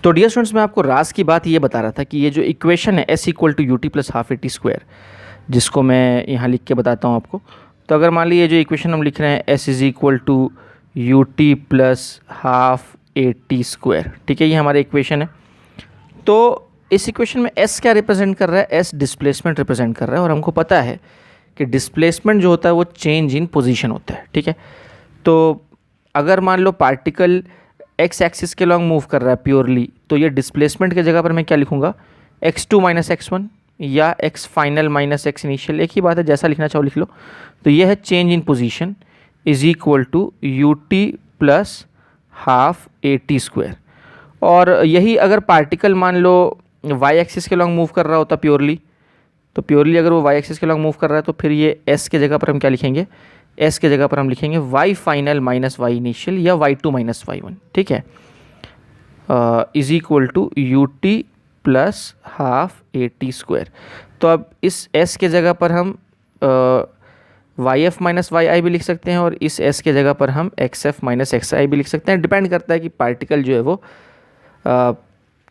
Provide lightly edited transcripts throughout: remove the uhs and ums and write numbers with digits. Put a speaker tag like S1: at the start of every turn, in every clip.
S1: तो dear students, मैं आपको रास की बात ये बता रहा था कि ये जो इक्वेशन है s equal to u t plus half a t square, जिसको मैं यहाँ लिख के बताता हूँ आपको। तो अगर मान लीजिए जो इक्वेशन हम लिख रहे हैं s is equal to u t plus half a t square, ठीक है, ये हमारा इक्वेशन है। तो इस इक्वेशन में s क्या रिप्रेजेंट कर रहा है? s डिस्प्लेसमेंट रिप्रेजेंट कर रहा है, और हमको पता है कि डिस्प्लेसमेंट जो होता है वो चेंज इन पोजीशन होता है, ठीक है। तो अगर मान लो पार्टिकल एक्स एक्सिस के लॉन्ग मूव कर रहा है प्योरली, तो ये डिस्प्लेसमेंट की जगह पर मैं क्या लिखूंगा? x2 माइनस x1 या x final minus x initial, एक ही बात है, जैसा लिखना चाहो लिख लो। तो ये है change in position is equal to u t plus half a t square. और यही अगर पार्टिकल मान लो y एक्सिस के लॉन्ग मूव कर रहा होता प्योरली, तो प्योरली अगर वो y एक्सिस के लॉन्ग मूव कर रहा है तो फिर ये s के जगह पर हम क्या लिखेंगे? s के जगह पर हम लिखेंगे y final minus y initial या y2 माइनस y1, ठीक है, is equal to u t plus half a t square. तो अब इस s के जगह पर हम y f minus y i भी लिख सकते हैं, और इस s के जगह पर हम एक्स एफ माइनस एक्स आई भी लिख सकते हैं। डिपेंड करता है कि पार्टिकल जो है वो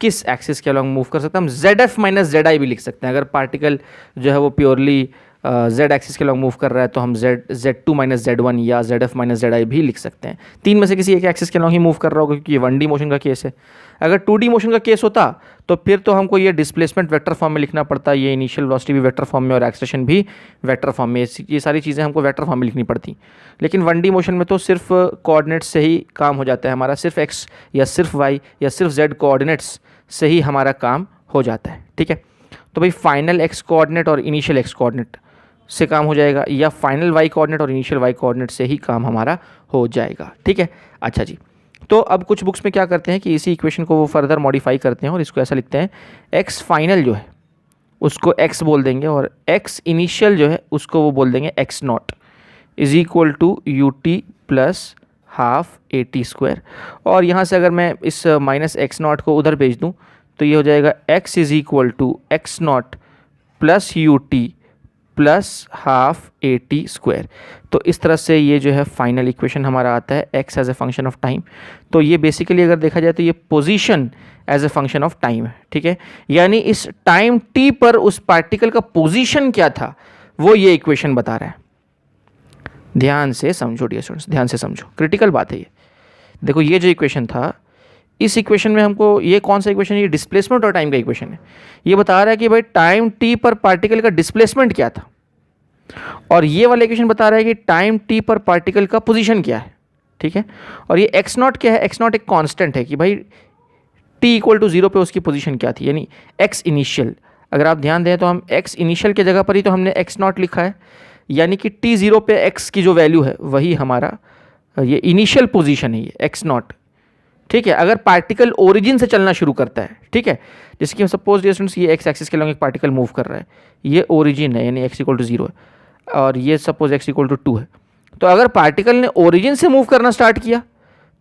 S1: किस एक्सिस के अलॉन्ग मूव कर सकते हैं। हम Z F minus Z I भी लिख सकते हैं। अगर पार्टिकल जो है वो प्योरली जेड एक्सिस के अलॉन्ग मूव कर रहा है तो हम Z two minus Z one या Z F minus Z I भी लिख सकते हैं। तीन में से किसी एक एक्सिस के अलॉन्ग ही मूव कर रहा होगा, क्योंकि ये 1D मोशन का केस है। अगर 2D मोशन का केस होता तो फिर तो हमको ये डिस्प्लेसमेंट वेक्टर फॉर्म में लिखना पड़ता, ये इनिशियल वेलोसिटी भी वेक्टर फॉर्म में और एक्सेलरेशन भी वेक्टर फॉर्म में, ये सारी चीज़ें हमको वेक्टर फॉर्म में लिखनी पड़ती। लेकिन 1D मोशन में तो सिर्फ कोऑर्डिनेट्स से ही काम हो जाता है हमारा, सिर्फ एक्स या सिर्फ वाई या सिर्फ जेड कोऑर्डिनेट्स से ही हमारा काम हो जाता है, ठीक है। तो भाई फाइनल एक्स कोऑर्डिनेट और इनिशियल एक्स कोऑर्डिनेट से काम हो जाएगा, या फाइनल वाई कोऑर्डिनेट और इनिशियल वाई कोऑर्डिनेट से ही काम हमारा हो जाएगा, ठीक है। अच्छा जी, तो अब कुछ बुक्स में क्या करते हैं कि इसी इक्वेशन को वो फर्दर मॉडिफाई करते हैं और इसको ऐसा लिखते हैं, एक्स फाइनल जो है उसको एक्स बोल देंगे और एक्स इनिशियल जो है उसको वो बोल देंगे x naught is equal to u t plus half a t square. और यहाँ से अगर मैं इस माइनस एक्स नॉट को उधर भेज दूँ तो ये हो जाएगा x is equal to x naught plus u t plus half a t square. तो इस तरह से ये जो है फाइनल इक्वेशन हमारा आता है, x as a function of time. तो ये बेसिकली अगर देखा जाए तो ये position as a function of time है, ठीक है। यानी इस टाइम टी पर उस पार्टिकल का पोजीशन क्या था वो ये इक्वेशन बता रहा है। ध्यान से समझो डियर स्टूडेंट्स, ध्यान से समझो, क्रिटिकल बात है ये। देखो ये जो इक्वेशन था, इस इक्वेशन में हमको ये कौन सा इक्वेशन है? ये डिस्प्लेसमेंट और टाइम का इक्वेशन है। ये बता रहा है कि भाई टाइम टी पर पार्टिकल का डिस्प्लेसमेंट क्या था, और ये वाला इक्वेशन बता रहा है कि टाइम टी पर पार्टिकल का पोजीशन क्या है, ठीक है। और ये एक्स नॉट क्या है? एक्स नॉट एक कांस्टेंट है कि भाई टी इक्वल टू 0 पे उसकी पोजीशन क्या थी, यानी एक्स इनिशियल। अगर आप ध्यान दें तो हम एक्स इनिशियल की जगह पर ही तो हमने एक्स नॉट लिखा है, यानी कि टी 0 पे एक्स की जो वैल्यू है वही हमारा ये इनिशियल पोजीशन है, ये एक्स नॉट, ठीक है। अगर पार्टिकल ओरिजिन से चलना शुरू करता है, ठीक है, जैसे कि सपोज डियर स्टूडेंट्स ये एक्स एक्सिस के लॉन्ग एक पार्टिकल मूव कर रहा है, ये ओरिजिन है यानी एक्स इक्वल टू 0 है, और ये सपोज एक्स इक्वल टू 2 है। तो अगर पार्टिकल ने ओरिजिन से मूव करना स्टार्ट किया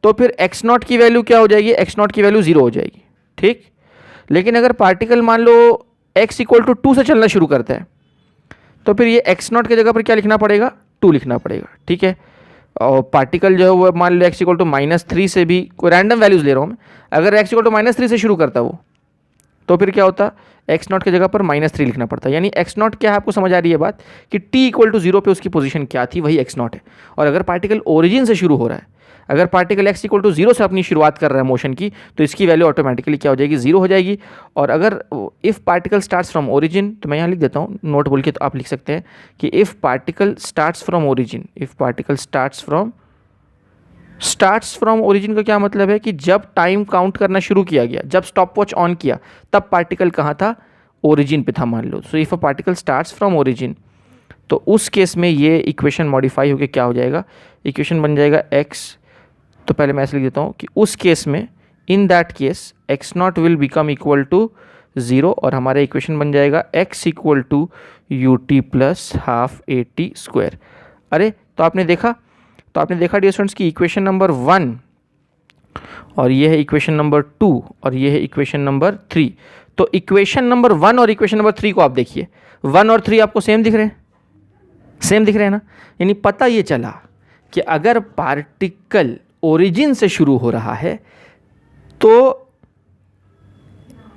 S1: तो फिर एक्स नॉट की वैल्यू क्या हो जाएगी? एक्स नॉट की वैल्यू 0 हो जाएगी, ठीक। लेकिन अगर पार्टिकल मान लो एक्स इक्वल टू 2 से चलना शुरू करता है तो फिर ये एक्स नॉट की जगह पर क्या लिखना पड़ेगा? 2 लिखना पड़ेगा, ठीक है। और पार्टिकल जो है वो मान लो एक्स इक्वल टू -3 से भी, कोई रैंडम वैल्यूज ले रहा हूँ मैं, अगर एक्स इक्वल टू -3 से शुरू करता वो, तो फिर क्या होता? एक्स नॉट की जगह पर -3 लिखना पड़ता। यानी एक्स नॉट क्या है, आपको समझ आ रही है बात, कि टी इक्वल टू 0 पे उसकी पोजीशन क्या थी वही एक्स नॉट है। और अगर पार्टिकल ओरिजिन से शुरू हो रहा है, अगर पार्टिकल एक्स इक्वल टू 0 से अपनी शुरुआत कर रहा है मोशन की, तो इसकी वैल्यू ऑटोमेटिकली क्या हो जाएगी? 0 हो जाएगी। और अगर if particle starts from origin, तो मैं यहाँ लिख देता हूँ नोट बोल के, तो आप लिख सकते हैं कि if particle starts from origin, if particle starts from origin का क्या मतलब है कि जब टाइम काउंट करना शुरू किया गया, जब स्टॉप वॉच ऑन किया, तब पार्टिकल कहाँ था? ओरिजिन पे था मान लो। So if a particle starts from origin, तो उस केस में ये इक्वेशन मॉडिफाई होकर क्या हो जाएगा? इक्वेशन बन जाएगा एक्स, तो पहले मैं ऐसे लिख देता हूँ कि उस केस में, in that case x naught will become equal to 0, और हमारा इक्वेशन बन जाएगा x equal to u t plus half a t square. अरे तो आपने देखा डियर स्टूडेंट्स की इक्वेशन नंबर 1 और ये है इक्वेशन नंबर 2 और ये है इक्वेशन नंबर 3। तो इक्वेशन नंबर 1 और इक्वेशन नंबर 3 को आप देखिए, 1 और 3 आपको सेम दिख रहे हैं, सेम दिख रहे हैं ना। यानी पता ये चला कि अगर पार्टिकल ओरिजिन से शुरू हो रहा है तो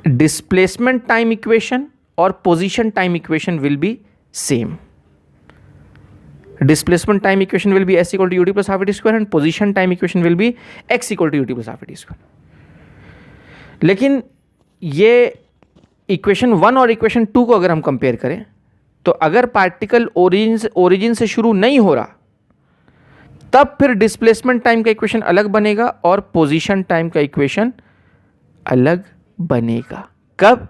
S1: displacement time equation or position time equation will be same. Displacement time equation will be s equal to ut plus half at square and position time equation will be x equal to ut plus half at square. लेकिन ये equation 1 और equation 2 को अगर हम compare करें तो अगर particle origin से शुरू नहीं हो रहा तब फिर डिस्प्लेसमेंट टाइम का इक्वेशन अलग बनेगा और पोजीशन टाइम का इक्वेशन अलग बनेगा. कब?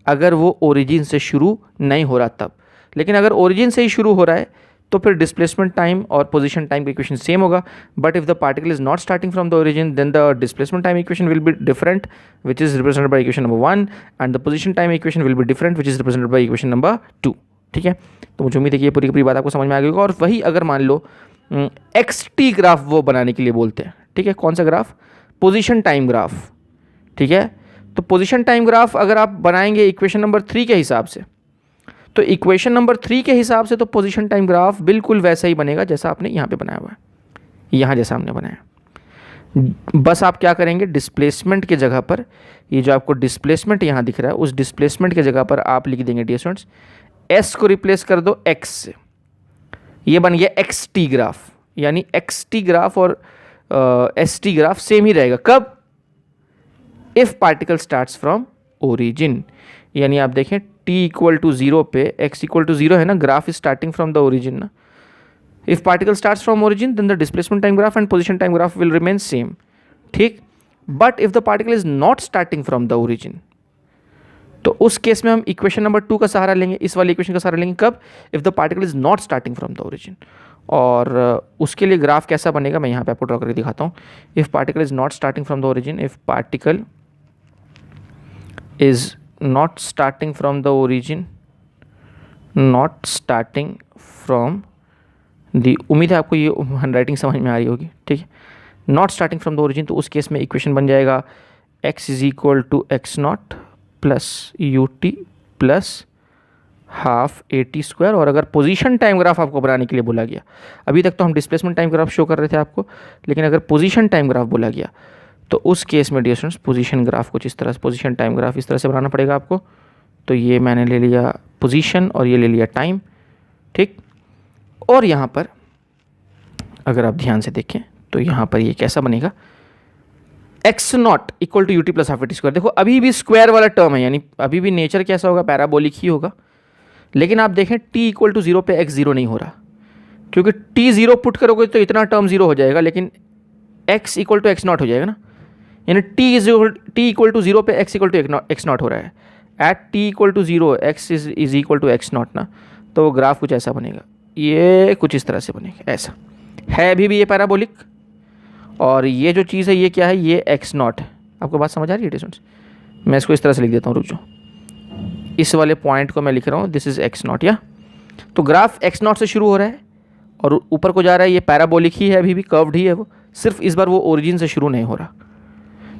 S1: अगर वो ओरिजिन से शुरू नहीं हो रहा तब. लेकिन अगर ओरिजिन से ही शुरू हो रहा है तो फिर डिस्प्लेसमेंट टाइम और पोजीशन टाइम का इक्वेशन सेम होगा. But if the particle is not starting from the origin then the displacement time equation will be different which is represented by equation number 1 and the position time equation will be different which is represented by equation number 2. ठीक है, तो मुझे उम्मीद है कि ये पूरी की पूरी बात आपको समझ में आ गई होगा. और वही अगर मान लो XT ग्राफ वो बनाने के लिए बोलते हैं. ठीक है, कौन सा ग्राफ? Position time graph. ठीक है, तो पोजीशन टाइम ग्राफ अगर आप बनाएंगे इक्वेशन नंबर 3 के हिसाब से तो इक्वेशन नंबर 3 के हिसाब से तो पोजीशन टाइम ग्राफ बिल्कुल वैसा ही बनेगा जैसा आपने यहाँ पे बनाया हुआ है, यहाँ जैसा हमने बनाया. बस आप क्या करेंगे, डिस्प्लेसमेंट के जगह पर ये जो आपको डिस्प्लेसमेंट यहाँ दिख रहा है उस डिस्प्लेसमेंट के जगह पर आप लिख देंगे डियर स्टूडेंट्स एस को रिप्लेस कर दो एक्स से. ये बन गया XT ग्राफ. यानी XT ग्राफ और ST ग्राफ सेम ही रहेगा. कब? If particle starts from origin. यानी आप देखें t इक्वल टू 0 पे x इक्वल टू 0 है ना, graph is starting from the origin ना. If particle starts from origin then the displacement time graph and position time graph will remain same. ठीक, but if the particle is not starting from the origin तो उस case में हम equation number 2 का सहारा लेंगे, इस वाली इक्वेशन का सहारा लेंगे. कब? If the particle is not starting from the origin. और उसके लिए ग्राफ कैसा बनेगा मैं यहाँ पे आपको ड्रॉ करके दिखाता हूँ. If particle is not starting from the origin, if particle is not starting from the origin, not starting from the, उम्मीद है आपको ये हैंडराइटिंग समझ में आ रही होगी. ठीक है, not starting from the origin तो उस केस में इक्वेशन बन जाएगा x is equal to x naught plus ut plus half AT square. और अगर पोजीशन टाइम ग्राफ आपको बनाने के लिए बोला गया, अभी तक तो हम डिस्प्लेसमेंट टाइम ग्राफ शो कर रहे थे आपको, लेकिन अगर पोजीशन टाइम ग्राफ बोला गया तो उस केस में डियर स्टूडेंट्स पोजीशन ग्राफ कुछ इस तरह से, पोजीशन टाइम ग्राफ इस तरह से बनाना पड़ेगा आपको. तो ये मैंने ले लिया पोजीशन और ये ले लिया टाइम. ठीक, और यहाँ पर अगर आप ध्यान से देखें तो यहाँ पर ये कैसा बनेगा, x naught equal to ut plus half AT square. देखो अभी भी स्क्वायर वाला टर्म है, यानी अभी भी नेचर कैसा होगा, पैराबोलिक ही होगा. लेकिन आप देखें t इक्वल टू 0 पे x 0 नहीं हो रहा, क्योंकि t 0 पुट करोगे तो इतना टर्म 0 हो जाएगा, लेकिन x equal to x naught हो जाएगा ना. यानी t इक्वल टू 0 पे x equal to x naught हो रहा है. At t equal to 0 x is equal to x naught ना, तो वो ग्राफ कुछ ऐसा बनेगा, ये कुछ इस तरह से बनेगा. ऐसा है अभी भी ये पैराबोलिक. और ये जो चीज़ है ये क्या है, ये एक्स नॉट है. आपको बात समझ आ रही है डिस्टेंस? मैं इसको इस तरह से लिख देता हूँ, रुक जाओ. इस वाले पॉइंट को मैं लिख रहा हूँ दिस इज एक्स नॉट. या तो ग्राफ एक्स नॉट से शुरू हो रहा है और ऊपर को जा रहा है. ये पैराबोलिक ही है, अभी भी कर्व्ड ही है वो, सिर्फ इस बार वो ओरिजिन से शुरू नहीं हो रहा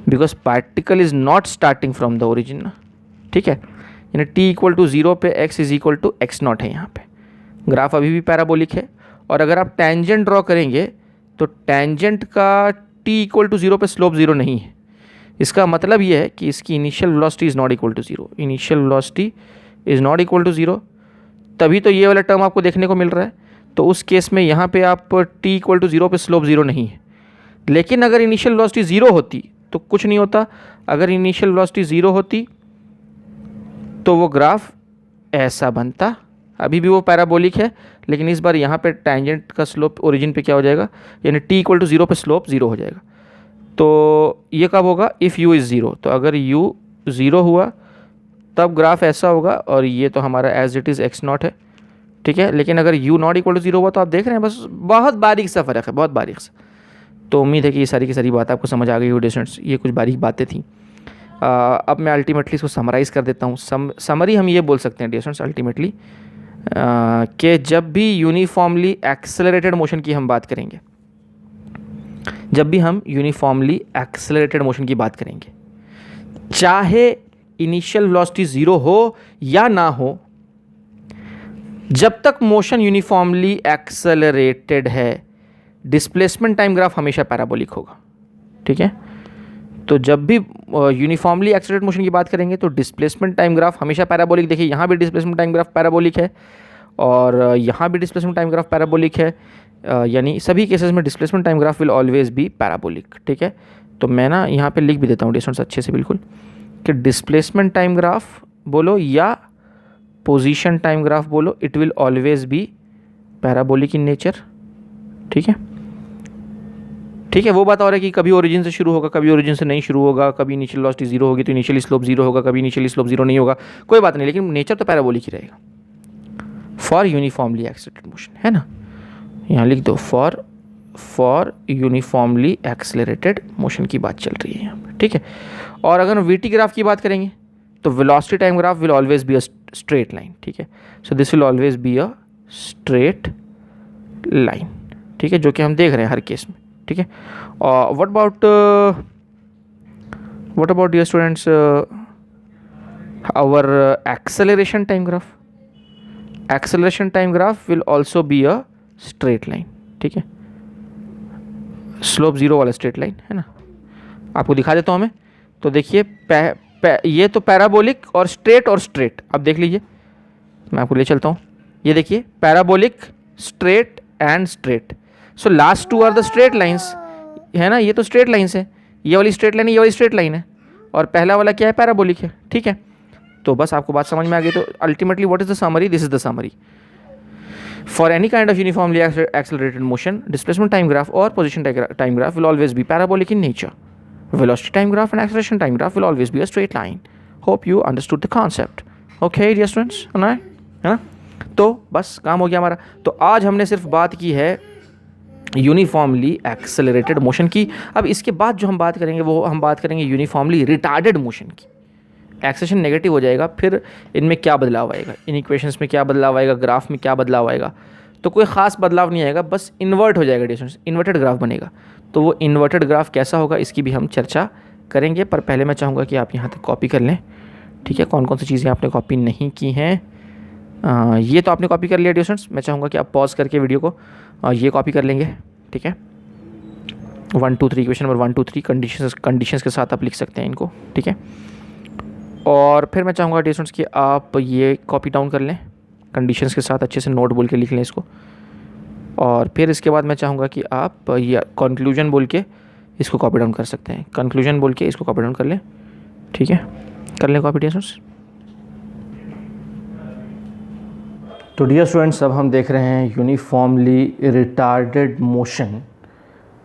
S1: because particle is not starting from the origin ना. ठीक है, यानी t इक्वल टू 0 पे x is equal to x naught है. यहाँ पे ग्राफ अभी भी पैराबोलिक है. और अगर आप टेंजेंट ड्रॉ करेंगे तो टेंजेंट का t इक्वल टू 0 पे स्लोप 0 नहीं है. इसका मतलब ये है कि इसकी initial velocity is not equal to 0. Initial velocity is not equal to 0, तभी तो ये वाला टर्म आपको देखने को मिल रहा है. तो उस केस में यहाँ पे आप t इक्वल टू 0 पे स्लोप 0 नहीं है. लेकिन अगर इनिशियल वेलोसिटी 0 होती तो कुछ नहीं होता. अगर इनिशियल वेलोसिटी 0 होती तो वो ग्राफ ऐसा बनता. अभी भी वो पैराबोलिक है, लेकिन इस बार यहाँ पे टेंजेंट का स्लोप ओरिजिन पे क्या हो जाएगा, यानी t इक्वल टू 0 पे स्लोप 0 हो जाएगा. तो ये कब होगा, इफ़ u इज़ 0. तो अगर u 0 हुआ तब ग्राफ ऐसा होगा. और ये तो हमारा as it is x naught है. ठीक है, लेकिन अगर u नॉट इक्वल टू 0 हुआ तो आप देख रहे हैं बस बहुत बारीक सा फ़र्क है, बहुत बारीक सा. तो उम्मीद है कि ये सारी की सारी बात आपको समझ आ गई हो डिस्टेंट्स. ये कुछ बारीक बातें थी. अब मैं अल्टीमेटली इसको समराइज़ कर देता हूँ. समरी हम ये बोल सकते हैं डिस्टेंट्स अल्टीमेटली कि जब भी यूनिफॉर्मली एक्सेलरेटेड मोशन की हम बात करेंगे, जब भी हम यूनिफॉर्मली एक्सेलरेटेड मोशन की बात करेंगे, चाहे इनिशियल वेलोसिटी 0 हो या ना हो, जब तक मोशन यूनिफॉर्मली एक्सेलरेटेड है डिस्प्लेसमेंट टाइम ग्राफ हमेशा पैराबोलिक होगा. ठीक है, तो जब भी यूनिफॉर्मली एक्सेलरेटेड मोशन की बात करेंगे तो डिस्प्लेसमेंट टाइम ग्राफ हमेशा पैराबोलिक, देखिए यहाँ भी डिस्प्लेसमेंट टाइम ग्राफ पैराबोलिक है और यहाँ भी डिस्प्लेसमेंट टाइम ग्राफ पैराबोलिक है, यानी सभी केसेस में displacement time graph will always be parabolic. ठीक है, तो मैं ना यहाँ पे लिख भी देता हूँ डिस्टेंस अच्छे से बिल्कुल, कि डिस्प्लेसमेंट टाइम ग्राफ बोलो या पोजीशन टाइम ग्राफ बोलो, it will always be parabolic in nature. ठीक है, ठीक है, वो बात और है कि कभी ओरिजिन से शुरू होगा, कभी ओरिजिन से नहीं शुरू होगा, कभी इनिशियल वेलोसिटी जीरो होगी तो इनिशियल स्लोप जीरो होगा, कभी इनिशियल स्लोप जीरो नहीं होगा, कोई बात नहीं, लेकिन नेचर तो पैराबोलिक ही रहेगा फॉर यूनिफॉर्मली एक्सेलरेटेड मोशन, है ना। यहाँ लिख दो फॉर यूनिफॉर्मली एक्सेलरेटेड मोशन की बात चल रही है यहाँ पे। ठीक है, और अगर वीटी ग्राफ की बात करेंगे तो velocity time graph will always B a straight line. ठीक है, so this will always B a straight line. ठीक है, जो कि हम देख रहे हैं हर केस में। ठीक है, और what about dear students our acceleration time graph? Acceleration time graph will also be a straight line. ठीक है, स्लोप जीरो वाला स्ट्रेट लाइन, है ना। आपको दिखा देता हूँ मैं, तो देखिए ये तो पैराबोलिक और स्ट्रेट, अब देख लीजिए, मैं आपको ले चलता हूँ। ये देखिए parabolic, straight and straight, so last two are the straight lines, है ना। ये तो स्ट्रेट लाइंस है, ये वाली स्ट्रेट लाइन है, ये वाली स्ट्रेट लाइन है, और पहला वाला क्या है, पैराबोलिक है। ठीक है, तो बस आपको बात समझ में आ गई। तो ultimately what is the summary? This is the summary for any kind of uniformly accelerated motion, displacement time graph और position time graph will always be parabolic in nature. Velocity time graph and acceleration time graph will always be a straight line. Hope you understood the concept. Okay dear students, है ना? तो बस काम हो गया हमारा. तो आज हमने सिर्फ बात की है यूनिफॉर्मली एक्सेलरेटेड मोशन की. अब इसके बाद जो हम बात करेंगे वो हम बात करेंगे यूनिफॉर्मली रिटार्डेड मोशन की. एक्सेलेरेशन नेगेटिव हो जाएगा, फिर इनमें क्या बदलाव आएगा, इन इक्वेशंस में क्या बदलाव आएगा, ग्राफ में क्या बदलाव आएगा. तो कोई ख़ास बदलाव नहीं आएगा, बस इन्वर्ट हो जाएगा डिस्टेंस, इन्वर्टेड ग्राफ बनेगा. तो वो इन्वर्टेड ग्राफ कैसा होगा इसकी भी हम चर्चा करेंगे. पर पहले मैं चाहूँगा कि आप यहाँ तक कॉपी कर लें. ठीक है, कौन कौन सी चीज़ें आपने कॉपी नहीं की हैं. ये तो आपने कॉपी कर लिया डिस्टेंस. मैं चाहूँगा कि आप पॉज करके वीडियो को ये कॉपी कर लेंगे. ठीक है, 1 2 3 इक्वेशन नंबर 1 2 3 कंडीशंस के साथ आप लिख सकते हैं इनको. ठीक है, और फिर मैं चाहूँगा डिस्टेंस कि आप ये कॉपी डाउन कर लें कंडीशंस के साथ, अच्छे से नोट बोल के लिख लें इसको. और फिर इसके बाद मैं चाहूँगा कि आप ये कंक्लूजन बोल के इसको कॉपी डाउन कर सकते हैं. कंक्लूजन बोल के इसको कॉपी डाउन कर लें. ठीक है, कर लें कॉपी डियर स्टूडेंट्स. तो डियर स्टूडेंट्स, अब हम देख रहे हैं uniformly retarded motion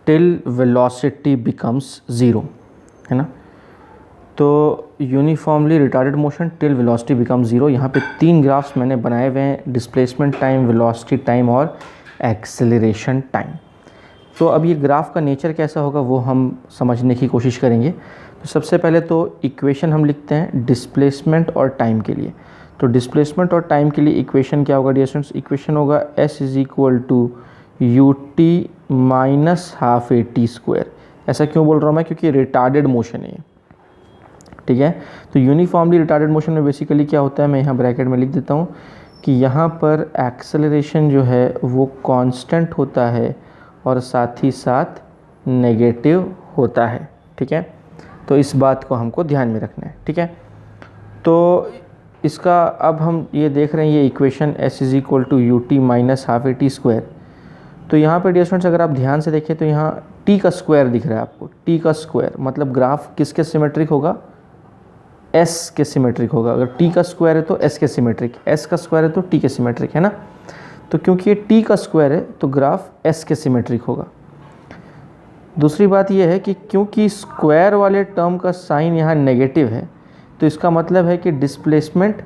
S1: till velocity becomes zero, है ना. तो uniformly retarded motion till velocity becomes zero. यहाँ पे 3 ग्राफ्स मैंने बनाए हुए हैं, डिस्प्लेसमेंट टाइम, वेलोसिटी टाइम और एक्सेलरेशन टाइम. तो अब ये ग्राफ का नेचर कैसा होगा वो हम समझने की कोशिश करेंगे. तो सबसे पहले तो इक्वेशन हम लिखते हैं डिस्प्लेसमेंट और टाइम के लिए. तो डिस्प्लेसमेंट और टाइम के लिए इक्वेशन क्या होगा डियर स्टूडेंट्स? इक्वेशन होगा S = ut minus half AT². ऐसा क्यों बोल रहा हूँ मैं? क्योंकि रिटार्डेड मोशन है ये. ठीक है, तो यूनिफॉर्मली रिटार्डेड मोशन में बेसिकली क्या होता है, मैं यहाँ ब्रैकेट में लिख देता हूँ कि यहाँ पर एक्सेलरेशन जो है वो कांस्टेंट होता है और साथ ही साथ नेगेटिव होता है. ठीक है, तो इस बात को हमको ध्यान में रखना है. ठीक है, तो इसका अब हम ये देख रहे हैं ये equation S = ut minus half AT². तो यहाँ पर डियर स्टूडेंट्स अगर आप ध्यान से देखें तो यहाँ t का स्क्वायर दिख रहा है आपको. t का स्क्वायर मतलब ग्राफ किसके सिमेट्रिक होगा? S के सिमेट्रिक होगा. अगर t का स्क्वायर है तो S के सिमेट्रिक, S का स्क्वायर है तो t के सिमेट्रिक, है ना. तो क्योंकि ये t का स्क्वायर है तो ग्राफ S के सिमेट्रिक होगा. दूसरी बात ये है कि क्योंकि स्क्वायर वाले टर्म का साइन यहाँ नेगेटिव है तो इसका मतलब है कि डिस्प्लेसमेंट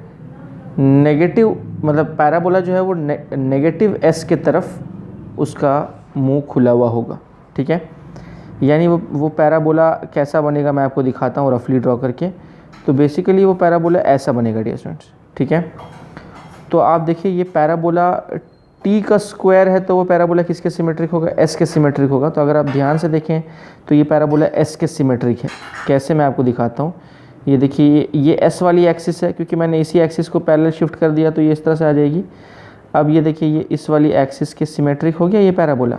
S1: नेगेटिव, मतलब पैराबोला जो है वो नेगेटिव S के तरफ उसका मुंह खुला हुआ होगा. ठीक है, यानी वो पैराबोला कैसा बनेगा मैं आपको दिखाता हूँ रफली ड्रॉ करके. तो बेसिकली वो पैराबोला ऐसा बनेगा डियर स्टूडेंट्स. ठीक है, तो आप देखिए ये पैराबोला t का स्क्वायर है तो वो पैराबोला किसके सिमेट्रिक होगा? S के सिमेट्रिक होगा. तो अगर आप ध्यान से देखें तो ये पैराबोला S के सिमेट्रिक है. कैसे, मैं आपको दिखाता हूँ. ये देखिए ये S वाली एक्सिस है, क्योंकि मैंने इसी एक्सिस को पैरेलल शिफ्ट कर दिया तो ये इस तरह से आ जाएगी. अब ये देखिए ये इस वाली एक्सिस के सिमेट्रिक हो गया ये पैराबोला.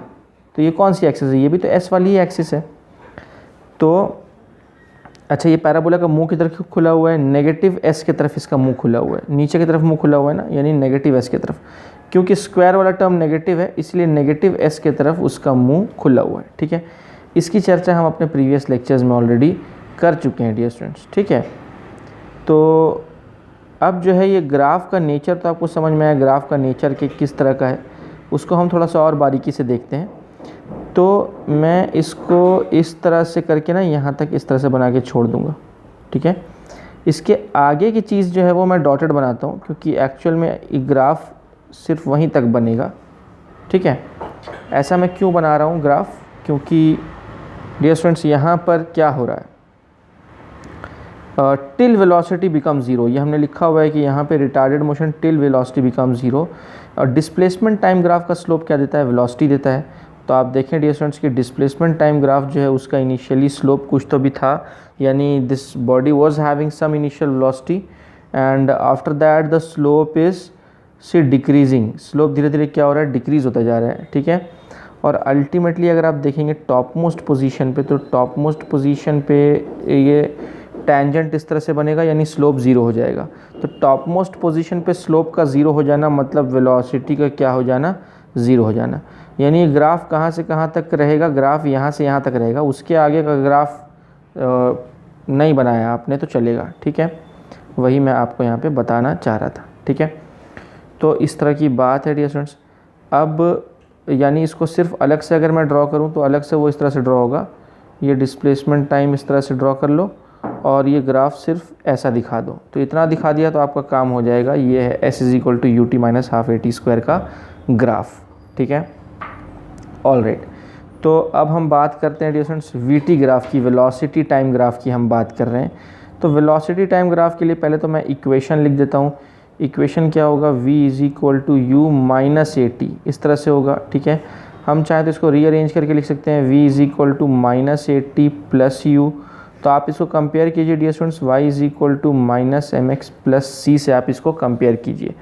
S1: तो ये कौन सी एक्सिस है? ये भी तो S वाली ही एक्सिस है. तो अच्छा, ये पैराबोला का मुंह की तरफ खुला हुआ है, नेगेटिव एस की तरफ इसका मुंह खुला हुआ है, नीचे की तरफ मुंह खुला हुआ है ना, यानी नेगेटिव एस की तरफ, क्योंकि स्क्वायर वाला टर्म नेगेटिव है इसलिए नेगेटिव एस की तरफ उसका मुंह खुला हुआ है। ठीक है, इसकी चर्चा हम अपने प्रीवियस लेक्चर्स में ऑलरेडी कर चुके हैं डियर स्टूडेंट्स। ठीक है, तो अब जो है ये ग्राफ का नेचर तो आपको समझ में आया, ग्राफ का नेचर के किस तरह का है उसको हम थोड़ा सा और बारीकी से देखते हैं। तो मैं इसको इस तरह से करके ना यहाँ तक इस तरह से बना के छोड़ दूँगा। ठीक है, इसके आगे की चीज़ जो है वो मैं डॉटेड बनाता हूँ, क्योंकि एक्चुअल में ग्राफ सिर्फ वहीं तक बनेगा। ठीक है, ऐसा मैं क्यों बना रहा हूँ ग्राफ, क्योंकि डियर स्टूडेंट्स यहाँ पर क्या हो रहा है, टिल वेलोसिटी बिकम ज़ीरो, ये हमने लिखा हुआ है कि यहाँ पे retarded motion till velocity become zero. और डिस्प्लेसमेंट टाइम ग्राफ का स्लोप क्या देता है, वेलोसिटी देता है। तो आप देखें डियर स्टूडेंट्स कि डिस्प्लेसमेंट टाइम ग्राफ जो है उसका इनिशियली स्लोप कुछ तो भी था, यानी this body was having some initial velocity and after that the slope is see decreasing, slope धीरे धीरे क्या हो रहा है, डिक्रीज होता जा रहा है। ठीक है, और अल्टीमेटली अगर आप देखेंगे टॉप मोस्ट पोजीशन पे, तो टॉप मोस्ट पोजीशन पे ये टेंजेंट इस तरह से बनेगा, यानी स्लोप ज़ीरो हो जाएगा। तो टॉप मोस्ट पोजीशन पे स्लोप का ज़ीरो हो जाना मतलब वेलोसिटी का क्या हो जाना, ज़ीरो हो जाना। यानी ये ग्राफ कहाँ से कहाँ तक रहेगा, ग्राफ यहाँ से यहाँ तक रहेगा, उसके आगे का ग्राफ नहीं बनाया आपने तो चलेगा। ठीक है, वही मैं आपको यहाँ पे बताना चाह रहा था। ठीक है, तो इस तरह की बात है डियर स्टूडेंट्स। अब यानी इसको सिर्फ अलग से अगर मैं ड्रॉ करूँ तो अलग से वो इस तरह से ड्रॉ होगा, ये डिस्प्लेसमेंट टाइम इस तरह से ड्रॉ कर लो और ये ग्राफ सिर्फ ऐसा दिखा दो। तो इतना दिखा दिया तो आपका काम हो जाएगा। ये है s is equal to u t minus half a t square का ग्राफ। ठीक है, ऑल राइट। तो अब हम बात करते हैं dear students v t graph की, वेलोसिटी टाइम ग्राफ की हम बात कर रहे हैं। तो वेलोसिटी टाइम ग्राफ के लिए पहले तो मैं इक्वेशन लिख देता हूँ। इक्वेशन क्या होगा, v is equal to u minus A t, इस तरह से होगा। ठीक है, हम चाहें तो इसको रीअरेंज करके लिख सकते हैं, v is equal to minus A T plus U. तो आप इसको कंपेयर कीजिए dear students, y is equal to minus M X plus C से आप इसको कंपेयर कीजिए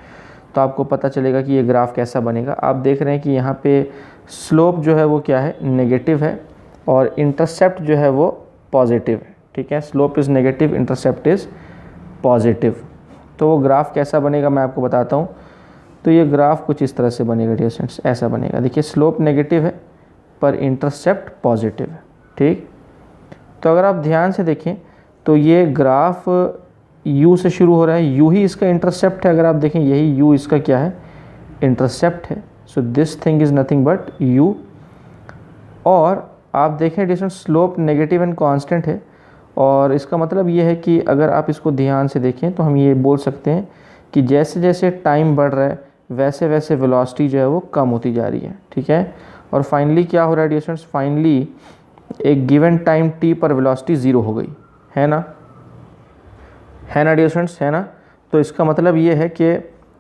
S1: तो आपको पता चलेगा कि ये ग्राफ कैसा बनेगा। आप देख रहे हैं कि यहाँ पे स्लोप जो है वो क्या है, नेगेटिव है और इंटरसेप्ट जो है वो पॉजिटिव है। ठीक है, slope is negative, intercept is positive. तो वो ग्राफ कैसा बनेगा मैं आपको बताता हूँ। तो ये ग्राफ कुछ इस तरह से बनेगा डियर स्टूडेंट्स, ऐसा बनेगा। देखिए स्लोप नेगेटिव है पर इंटरसेप्ट पॉजिटिव है। ठीक, तो अगर आप ध्यान से देखें तो ये ग्राफ u से शुरू हो रहा है, u ही इसका इंटरसेप्ट है। अगर आप देखें यही u इसका क्या है, इंटरसेप्ट है। So this thing is nothing but u। और आप देखें distance slope negative and constant है और इसका मतलब ये है कि अगर आप इसको ध्यान से देखें तो हम ये बोल सकते हैं कि जैसे जैसे टाइम बढ़ रहा है वैसे वैसे वेलोसिटी जो है वो कम होती जा रही है। ठीक है, और फाइनली क्या हो रहा है डियर स्टूडेंट्स, फाइनली एक गिवन टाइम t पर वेलोसिटी ज़ीरो हो गई है ना, है ना डियर स्टूडेंट्स, है ना। तो इसका मतलब ये है कि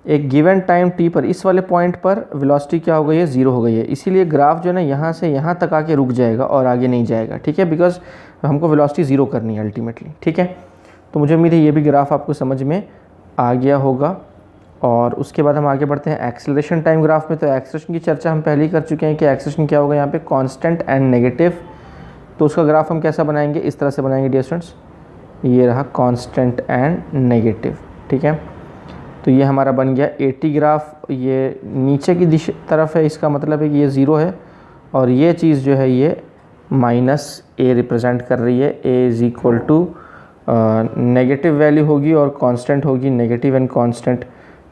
S1: एक गिवन टाइम t पर इस वाले पॉइंट पर वेलोसिटी क्या हो गई है, ज़ीरो हो गई है। इसीलिए ग्राफ जो है ना यहाँ से यहाँ तक आके रुक जाएगा और आगे नहीं जाएगा। ठीक है, बिकॉज हमको वेलोसिटी ज़ीरो करनी है अल्टीमेटली। ठीक है, तो मुझे उम्मीद है ये भी ग्राफ आपको समझ में आ गया होगा। और उसके बाद हम आगे बढ़ते हैं एक्सेलरेशन टाइम ग्राफ में। तो एक्सेलरेशन की चर्चा हम पहले ही कर चुके हैं कि एक्सेलरेशन क्या होगा यहाँ पे, कांस्टेंट एंड नेगेटिव। तो उसका ग्राफ हम कैसा बनाएंगे, इस तरह से बनाएंगे डियर स्टूडेंट्स, ये रहा कांस्टेंट एंड नेगेटिव। ठीक है, तो ये हमारा बन गया एटी ग्राफ। ये नीचे की दिशा तरफ है, इसका मतलब है कि ये ज़ीरो है और ये चीज़ जो है ये माइनस ए रिप्रेजेंट कर रही है। A is equal to negative value होगी और कांस्टेंट होगी, नेगेटिव एंड कांस्टेंट।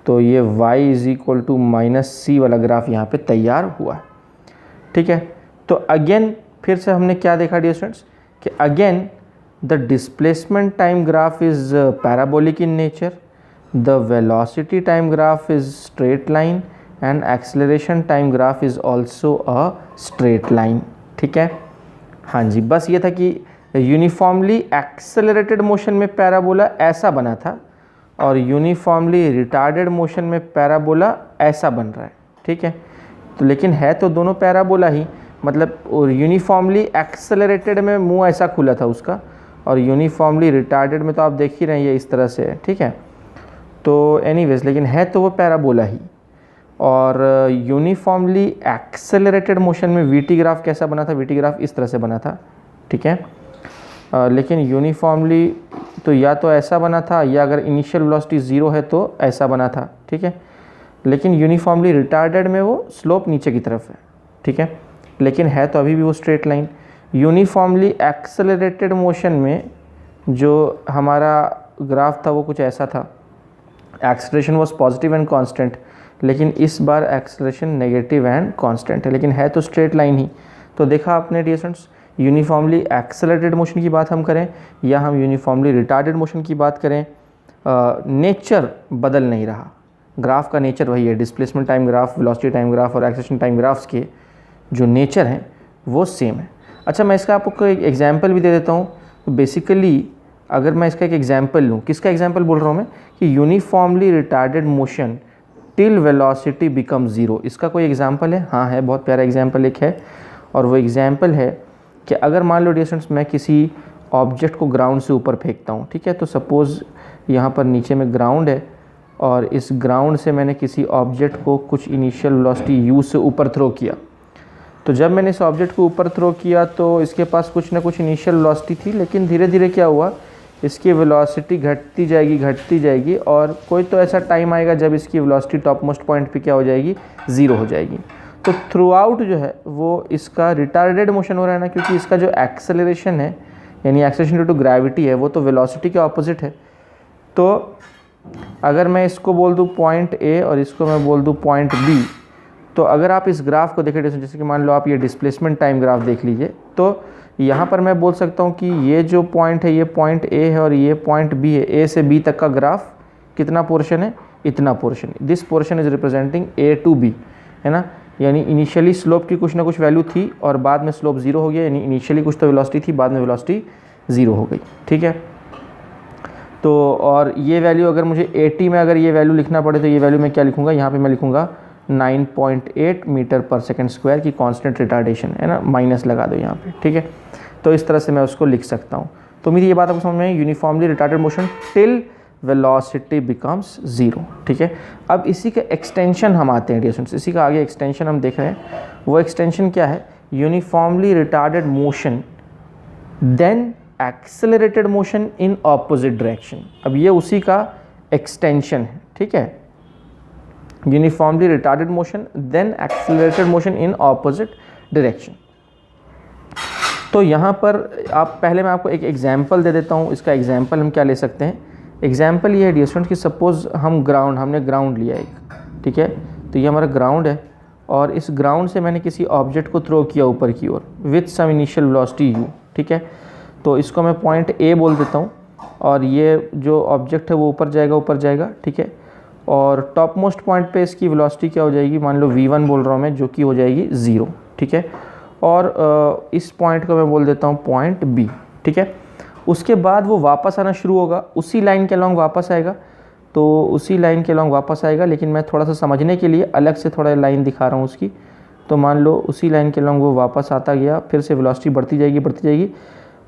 S1: तो ये y is equal to minus C वाला ग्राफ यहाँ पे तैयार हुआ। ठीक है, तो अगेन फिर से हमने क्या देखा डियर स्टूडेंट्स कि again the displacement time graph is parabolic in nature, the velocity time graph is straight line and acceleration time graph is also a straight line. ठीक है, हाँ जी, बस ये था कि यूनिफॉर्मली एक्सेलरेटेड मोशन में पैराबोला ऐसा बना था और यूनिफॉर्मली रिटार्डेड मोशन में पैराबोला ऐसा बन रहा है। ठीक है, तो लेकिन है तो दोनों पैराबोला ही, मतलब और यूनिफॉर्मली एक्सेलरेटेड में मुंह ऐसा खुला था उसका और यूनिफॉर्मली रिटार्डेड में तो आप देख ही रहे हैं ये इस तरह से है। ठीक है, तो एनीवेज लेकिन है तो वो पैराबोला ही। और यूनिफॉर्मली एक्सेलरेटेड मोशन में वीटी ग्राफ कैसा बना था, वीटी ग्राफ इस तरह से बना था। ठीक है, लेकिन यूनिफॉर्मली तो या तो ऐसा बना था, या अगर इनिशियल वेलोसिटी 0 है तो ऐसा बना था, ठीक है। लेकिन यूनिफॉर्मली रिटार्डेड में वो स्लोप नीचे की तरफ है, ठीक है, लेकिन है तो अभी भी वो straight line. Uniformly accelerated motion में जो हमारा ग्राफ था वो कुछ ऐसा था, acceleration was positive and constant, लेकिन इस बार एक्सेलरेशन नेगेटिव एंड कांस्टेंट है, लेकिन है तो स्ट्रेट लाइन ही। तो देखा आपने dear students, uniformly accelerated motion की बात हम करें या हम यूनिफॉर्मली रिटार्डेड मोशन की बात करें, नेचर बदल नहीं रहा, ग्राफ का नेचर वही है। Displacement time graph, velocity time graph और एक्सेलरेशन टाइम ग्राफ्स के जो नेचर हैं वो सेम है। अच्छा, मैं इसका आपको एक एग्जांपल भी दे देता हूँ। तो बेसिकली अगर मैं इसका एक एग्जांपल लूँ, किसका एग्जांपल बोल रहा हूँ मैं, कि uniformly retarded motion till velocity become 0, इसका कोई एग्जांपल है? हाँ है, बहुत प्यारा एग्जांपल एक है, और वो एग्जांपल है कि अगर मान लो डियर स्टूडेंट्स मैं किसी ऑब्जेक्ट को ग्राउंड से ऊपर फेंकता हूँ, ठीक है, तो सपोज़ यहाँ पर नीचे में ग्राउंड है और इस ग्राउंड से मैंने किसी ऑब्जेक्ट को कुछ इनिशियल वेलोसिटी u से ऊपर थ्रो किया। तो जब मैंने इस ऑब्जेक्ट को ऊपर थ्रो किया तो इसके पास कुछ ना कुछ इनिशियल वेलोसिटी थी, लेकिन धीरे धीरे क्या हुआ, इसकी वेलोसिटी घटती जाएगी और कोई तो ऐसा टाइम आएगा जब इसकी वेलोसिटी टॉप मोस्ट पॉइंट पे क्या हो जाएगी, 0 हो जाएगी। तो थ्रू आउट जो है वो इसका रिटार्डेड मोशन हो रहा है ना, क्योंकि इसका जो एक्सेलरेशन है यानी एक्सेलरेशन ड्यू टू ग्रेविटी है वो तो वेलोसिटी के ऑपोजिट है। तो अगर मैं इसको बोल दूँ पॉइंट ए और इसको मैं बोल दूँ पॉइंट बी, तो अगर आप इस ग्राफ को देखें, जैसे कि मान लो आप ये डिस्प्लेसमेंट टाइम ग्राफ देख लीजिए, तो यहाँ पर मैं बोल सकता हूँ कि ये जो पॉइंट है ये पॉइंट ए है और ये पॉइंट बी है। ए से बी तक का ग्राफ कितना पोर्शन है, इतना portion, this portion is representing a to b, है ना। यानी इनिशियली स्लोप की कुछ ना कुछ वैल्यू थी और बाद में स्लोप 0 हो गया, यानी इनिशियली कुछ तो वेलोसिटी थी, बाद में वेलोसिटी 0 हो गई, ठीक है। तो और ये वैल्यू अगर मुझे 80 में अगर ये वैल्यू लिखना पड़े तो ये वैल्यू मैं क्या लिखूँगा, यहाँ पे मैं लिखूँगा 9.8 मीटर पर सेकेंड स्क्वायर की कांस्टेंट रिटार्डेशन, है ना, माइनस लगा दो यहाँ पे, ठीक है। तो इस तरह से मैं उसको लिख सकता हूँ। तो मेरी ये बात आपको समझ में, uniformly retarded motion till velocity becomes 0, ठीक है। अब इसी के एक्सटेंशन हम आते हैं डियर स्टूडेंट्स, इसी का आगे एक्सटेंशन हम देख रहे हैं। वो एक्सटेंशन क्या है, uniformly retarded motion then accelerated motion in opposite direction. अब ये उसी का एक्सटेंशन है, ठीक है। Uniformly retarded motion then accelerated motion in opposite direction. तो यहाँ पर आप पहले मैं आपको एक एग्जांपल दे देता हूँ। इसका एग्जांपल हम क्या ले सकते हैं, एग्जांपल ये है डियर स्टूडेंट कि सपोज़ हमने ग्राउंड लिया एक, ठीक है। तो ये हमारा ग्राउंड है और इस ग्राउंड से मैंने किसी ऑब्जेक्ट को थ्रो किया ऊपर की ओर with some initial velocity u, ठीक है। तो इसको मैं पॉइंट ए बोल देता हूँ और ये जो ऑब्जेक्ट है वो ऊपर जाएगा, ठीक है। और टॉप मोस्ट पॉइंट पे इसकी वेलोसिटी क्या हो जाएगी, मान लो v1 बोल रहा हूँ मैं, जो कि हो जाएगी 0, ठीक है। और इस पॉइंट को मैं बोल देता हूँ पॉइंट बी, ठीक है। उसके बाद वो वापस आना शुरू होगा, उसी लाइन के अलॉन्ग वापस आएगा, तो उसी लाइन के अलॉन्ग वापस आएगा, लेकिन मैं थोड़ा सा समझने के लिए अलग से थोड़ा लाइन दिखा रहा हूँ उसकी। तो मान लो उसी लाइन के अलॉन्ग वो वापस आता गया, फिर से वेलोसिटी बढ़ती जाएगी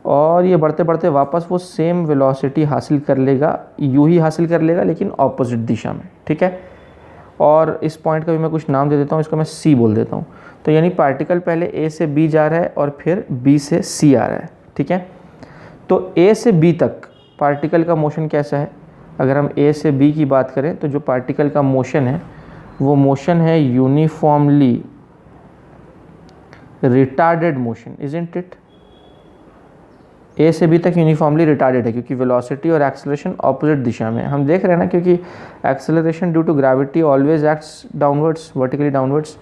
S1: और ये बढ़ते बढ़ते वापस वो सेम वेलोसिटी हासिल कर लेगा, यूँ ही हासिल कर लेगा लेकिन ऑपोजिट दिशा में, ठीक है। और इस पॉइंट का भी मैं कुछ नाम दे देता हूँ, इसको मैं सी बोल देता हूँ। तो यानी पार्टिकल पहले ए से बी जा रहा है और फिर बी से सी आ रहा है, ठीक है। तो ए से बी तक पार्टिकल का मोशन कैसा है, अगर हम ए से बी की बात करें तो जो पार्टिकल का मोशन है वो मोशन है uniformly retarded motion, isn't it. A से बी तक यूनिफॉर्मली रिटार्डेड है क्योंकि वेलोसिटी और एक्सेलरेशन ऑपोजिट दिशा में हम देख रहे हैं ना, क्योंकि acceleration due to gravity always acts downwards, vertically downwards.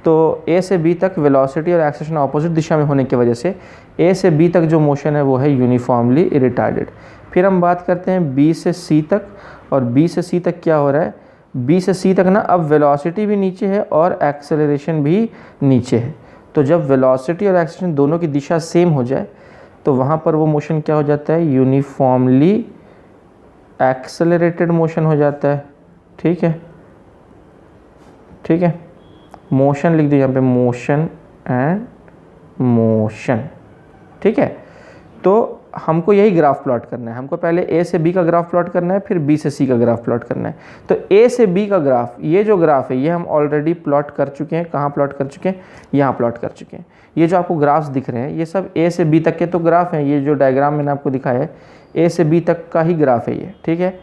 S1: तो ए से बी तक वेलोसिटी और एक्सेलरेशन ऑपोजिट दिशा में होने की वजह से ए से बी तक जो मोशन है वो है यूनिफॉर्मली रिटार्डेड। फिर हम बात करते हैं बी से सी तक, और बी से सी तक क्या हो रहा है, बी से सी तक ना अब वेलोसिटी भी नीचे है और एक्सेलरेशन भी नीचे है। तो जब वेलोसिटी और एक्सेलरेशन दोनों की दिशा सेम हो जाए तो वहाँ पर वो मोशन क्या हो जाता है, यूनिफॉर्मली एक्सेलरेटेड मोशन हो जाता है, ठीक है, ठीक है। मोशन लिख दो यहाँ पे, मोशन एंड मोशन, ठीक है। तो हमको यही ग्राफ प्लॉट करना है, हमको पहले ए से बी का ग्राफ प्लॉट करना है, फिर बी से सी का ग्राफ प्लॉट करना है। तो ए से बी का ग्राफ, ये जो ग्राफ है ये हम ऑलरेडी प्लॉट कर चुके हैं। कहाँ प्लॉट कर चुके हैं? यहाँ प्लॉट कर चुके हैं। ये जो आपको ग्राफ्स दिख रहे हैं ये सब ए से बी तक के तो ग्राफ हैं। ये जो डायग्राम मैंने आपको दिखाया है ए से बी तक का ही ग्राफ है ये, ठीक है।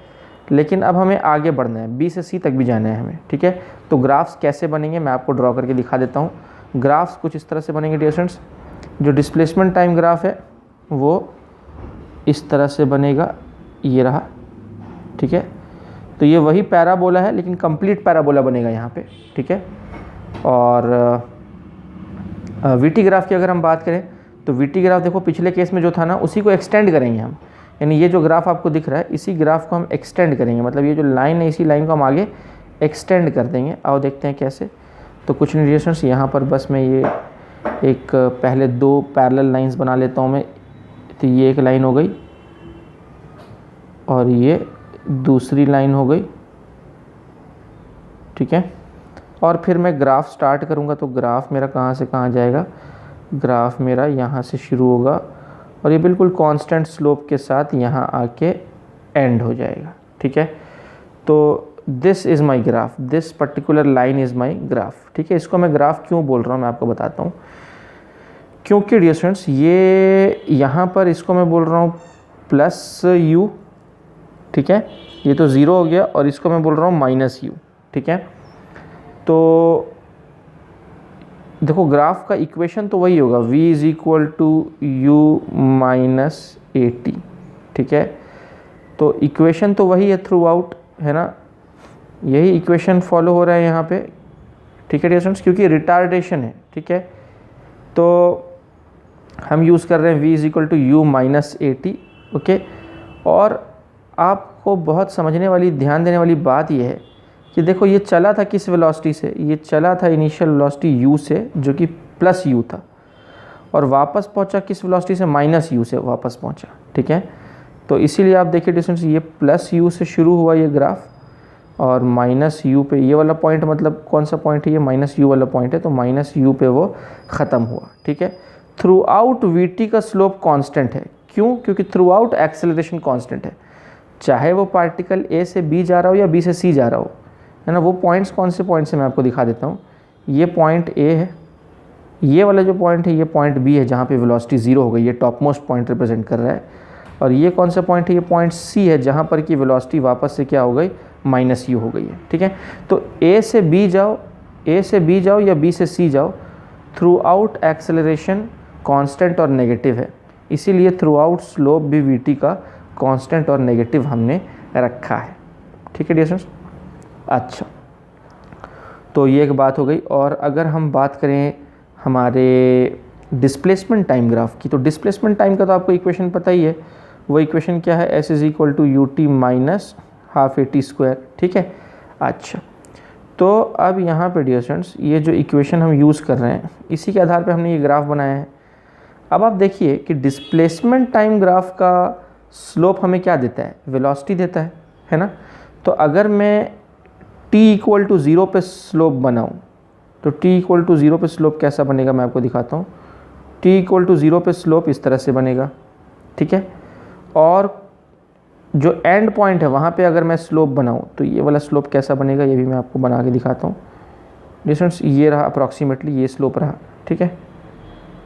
S1: लेकिन अब हमें आगे बढ़ना है, बी से सी तक भी जाना है हमें, ठीक है। तो ग्राफ्स कैसे बनेंगे मैं आपको ड्रॉ करके दिखा देता हूँ। ग्राफ्स कुछ इस तरह से बनेंगे डियर स्टूडेंट्स। जो डिस्प्लेसमेंट टाइम ग्राफ है वो इस तरह से बनेगा, ये रहा, ठीक है। तो ये वही पैराबोला है लेकिन कंप्लीट पैराबोला बनेगा यहाँ पे, ठीक है। और वीटी ग्राफ की अगर हम बात करें तो वीटी ग्राफ देखो पिछले केस में जो था ना उसी को एक्सटेंड करेंगे हम, यानी ये जो ग्राफ आपको दिख रहा है इसी ग्राफ को हम एक्सटेंड करेंगे, मतलब ये जो लाइन है इसी लाइन को हम आगे एक्सटेंड कर देंगे। आओ देखते हैं कैसे। तो कुछ नहीं रिलेशंस, यहाँ पर बस मैं ये एक पहले 2 पैरेलल लाइंस बना लेता हूँ मैं। तो ये एक लाइन हो गई और ये दूसरी लाइन हो गई, ठीक है। और फिर मैं ग्राफ स्टार्ट करूँगा तो ग्राफ मेरा कहाँ से कहाँ जाएगा? ग्राफ मेरा यहाँ से शुरू होगा और ये बिल्कुल कांस्टेंट स्लोप के साथ यहाँ आके एंड हो जाएगा, ठीक है। तो this is my graph, this particular line is my graph, ठीक है। इसको मैं ग्राफ क्यों बोल रहा हूँ मैं आपको बताता हूँ। क्योंकि डियर स्टूडेंट्स ये यहाँ पर इसको मैं बोल रहा हूँ प्लस यू, ठीक है। ये तो ज़ीरो हो गया और इसको मैं बोल रहा हूँ माइनस यू, ठीक है। तो देखो ग्राफ का इक्वेशन तो वही होगा, v is equal to u minus A t, ठीक है। तो इक्वेशन तो वही है थ्रू आउट, है ना, यही इक्वेशन फॉलो हो रहा है यहाँ पे, ठीक है डियर स्टूडेंट्स, क्योंकि रिटार्डेशन है, ठीक है। तो हम यूज़ कर रहे हैं v is equal to u minus A t, okay. और आपको बहुत समझने वाली, ध्यान देने वाली बात यह है कि देखो ये चला था किस वेलोसिटी से? ये चला था इनिशियल वेलोसिटी u से जो कि प्लस u था, और वापस पहुंचा किस वेलोसिटी से? माइनस u से वापस पहुंचा, ठीक है। तो इसीलिए आप देखिए डिस्टेंस, ये प्लस u से शुरू हुआ ये ग्राफ और माइनस u पे ये वाला पॉइंट, मतलब कौन सा पॉइंट है ये? माइनस u वाला पॉइंट है, तो माइनस u पे वो ख़त्म हुआ, ठीक है। थ्रू आउट वी टी का स्लोप कांस्टेंट है। क्यों? क्योंकि थ्रू आउट एक्सेलरेशन कांस्टेंट है, चाहे वो पार्टिकल ए से बी जा रहा हो या बी से सी जा रहा हो, है ना। वो पॉइंट्स कौन से पॉइंट्स हैं मैं आपको दिखा देता हूँ। ये पॉइंट ए है, ये वाला जो पॉइंट है ये पॉइंट बी है जहाँ पे वेलोसिटी ज़ीरो हो गई, ये टॉप मोस्ट पॉइंट रिप्रेजेंट कर रहा है। और ये कौन सा पॉइंट है? ये पॉइंट सी है जहाँ पर कि वेलोसिटी वापस से क्या हो गई? माइनस यू हो गई है, ठीक है। तो ए से बी जाओ, ए से बी जाओ या बी से सी जाओ, थ्रू आउट एक्सेलरेशन कांस्टेंट और नेगेटिव है, इसीलिए थ्रू आउट स्लोप भी वी टी का कांस्टेंट और नेगेटिव हमने रखा है, ठीक है डियर स्टूडेंट्स। अच्छा, तो ये एक बात हो गई। और अगर हम बात करें हमारे डिस्प्लेसमेंट टाइम ग्राफ की, तो डिस्प्लेसमेंट टाइम का तो आपको इक्वेशन पता ही है। वो इक्वेशन क्या है? S is equal to u t minus half a t square, ठीक है। अच्छा, तो अब यहाँ पे डियर स्टूडेंट्स ये जो इक्वेशन हम यूज़ कर रहे हैं इसी के आधार पे हमने ये ग्राफ बनाया है। अब आप देखिए कि डिस्प्लेसमेंट टाइम ग्राफ का स्लोप हमें क्या देता है? वेलोसिटी देता है ना। तो अगर मैं t इक्वल टू ज़ीरो पे स्लोप बनाऊँ तो t इक्वल टू ज़ीरो पे स्लोप कैसा बनेगा मैं आपको दिखाता हूँ। t इक्वल टू ज़ीरो पे स्लोप इस तरह से बनेगा, ठीक है। और जो एंड पॉइंट है वहाँ पे अगर मैं स्लोप बनाऊँ तो ये वाला स्लोप कैसा बनेगा ये भी मैं आपको बना के दिखाता हूँ। डिस्टेंस ये रहा अप्रॉक्सीमेटली, ये स्लोप रहा, ठीक है।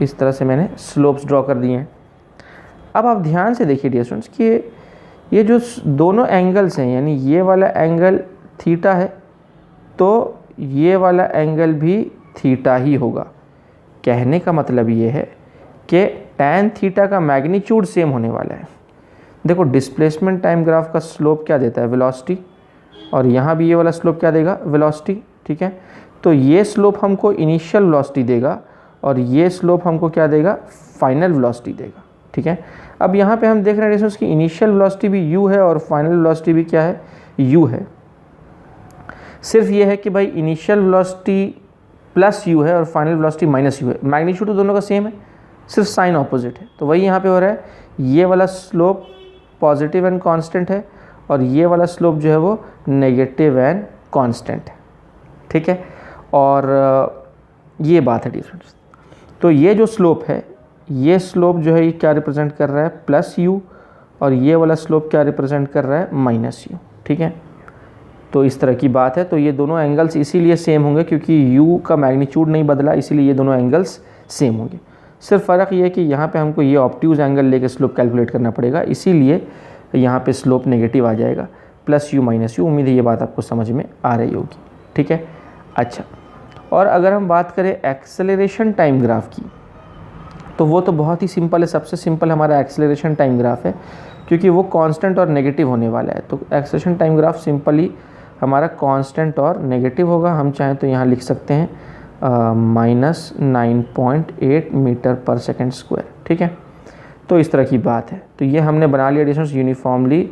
S1: इस तरह से मैंने स्लोप्स ड्रॉ कर दिए हैं। अब आप ध्यान से देखिए डियर स्टूडेंट्स कि ये जो दोनों एंगल्स हैं, यानी ये वाला एंगल थीटा है तो ये वाला एंगल भी थीटा ही होगा। कहने का मतलब ये है कि tan थीटा का मैग्नीट्यूड सेम होने वाला है। देखो डिस्प्लेसमेंट टाइम ग्राफ का स्लोप क्या देता है? वेलोसिटी, और यहाँ भी ये वाला स्लोप क्या देगा? वेलोसिटी, ठीक है। तो ये स्लोप हमको इनिशियल वेलोसिटी देगा और ये स्लोप हमको क्या देगा? फाइनल वेलोसिटी देगा, ठीक है। अब यहाँ पे हम देख रहे हैं कि इनिशियल वेलोसिटी भी u है और फाइनल वेलोसिटी भी क्या है? u है। सिर्फ ये है कि भाई इनिशियल वेलोसिटी प्लस u है और फाइनल वेलोसिटी माइनस u है। मैग्नीट्यूड तो दोनों का सेम है, सिर्फ साइन ऑपोजिट है। तो वही यहाँ पे हो रहा है, ये वाला स्लोप पॉजिटिव एंड कांस्टेंट है और ये वाला स्लोप जो है वो नेगेटिव एंड कांस्टेंट है, ठीक है। और ये बात है डिफरेंस। तो ये जो स्लोप है ये स्लोप जो है ये क्या रिप्रेजेंट कर रहा है, प्लस यू, और ये वाला स्लोप क्या रिप्रेजेंट कर रहा है, माइनस यू। ठीक है, तो इस तरह की बात है। तो ये दोनों एंगल्स इसीलिए सेम होंगे क्योंकि यू का मैग्नीट्यूड नहीं बदला, इसीलिए ये दोनों एंगल्स सेम होंगे। सिर्फ फ़र्क ये है कि यहाँ पे हमको ये ऑब्ट्यूज एंगल लेके स्लोप कैलकुलेट करना पड़ेगा, इसीलिए यहाँ पे स्लोप नेगेटिव आ जाएगा, प्लस यू माइनस यू। उम्मीद है ये बात आपको समझ में आ रही होगी। ठीक है, अच्छा, और अगर हम बात करें एक्सेलरेशन टाइम ग्राफ की, तो वो तो बहुत ही सिंपल है। सबसे सिंपल हमारा एक्सेलरेशन टाइम ग्राफ है क्योंकि वो कांस्टेंट और नेगेटिव होने वाला है। तो एक्सेलरेशन टाइम ग्राफ सिंपली हमारा कांस्टेंट और नेगेटिव होगा। हम चाहें तो यहाँ लिख सकते हैं -9.8 मीटर पर सेकेंड स्क्वायर। ठीक है, तो इस तरह की बात है। तो ये हमने बना लिया distance uniformly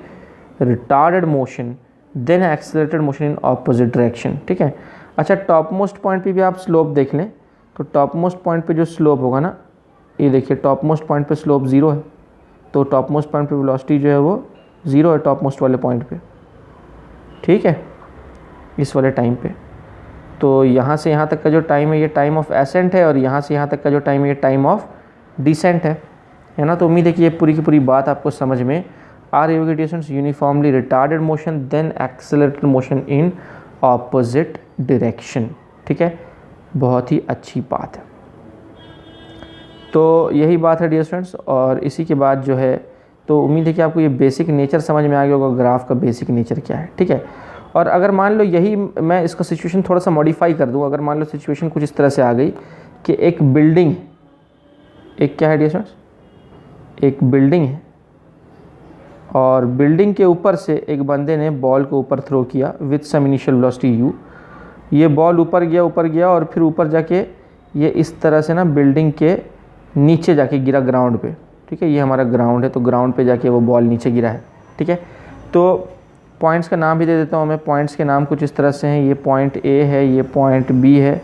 S1: retarded motion then accelerated motion in opposite direction. ठीक है, अच्छा, टॉप मोस्ट पॉइंट पे भी आप स्लोप देख लें तो टॉप मोस्ट पॉइंट पे जो स्लोप होगा ना, ये देखिए टॉप मोस्ट पॉइंट पे स्लोप 0 है, तो टॉप मोस्ट पॉइंट पे वेलोसिटी जो है वो 0 है टॉप मोस्ट वाले पॉइंट पे। ठीक है, इस वाले टाइम पे। तो यहाँ से यहाँ तक का जो टाइम है ये टाइम ऑफ एसेंट है, और यहाँ से यहाँ तक का जो टाइम है ये टाइम ऑफ डिसेंट है ना। तो उम्मीद है कि ये पूरी की पूरी बात आपको समझ में आ रही होगी। Distance uniformly retarded motion then accelerated motion in opposite direction. ठीक है, बहुत ही अच्छी बात है। तो यही बात है डियर स्टूडेंट्स, और इसी के बाद जो है तो उम्मीद है कि आपको ये बेसिक नेचर समझ में आ गया होगा, ग्राफ का बेसिक नेचर क्या है। ठीक है, और अगर मान लो यही मैं इसका सिचुएशन थोड़ा सा मॉडिफाई कर दूं, अगर मान लो सिचुएशन कुछ इस तरह से आ गई कि एक बिल्डिंग, एक क्या है डियर स्टूडेंट्स, एक बिल्डिंग है, और बिल्डिंग के ऊपर से एक बंदे ने बॉल को ऊपर थ्रो किया with some initial velocity u. ये बॉल ऊपर गया और फिर ऊपर जाके ये इस तरह से ना बिल्डिंग के नीचे जाके गिरा ग्राउंड पे। ठीक है, ये हमारा ग्राउंड है, तो ग्राउंड पे जाके वो बॉल नीचे गिरा है। ठीक है, तो पॉइंट्स का नाम भी दे देता हूँ मैं। पॉइंट्स के नाम कुछ इस तरह से हैं, ये पॉइंट ए है, ये पॉइंट बी है,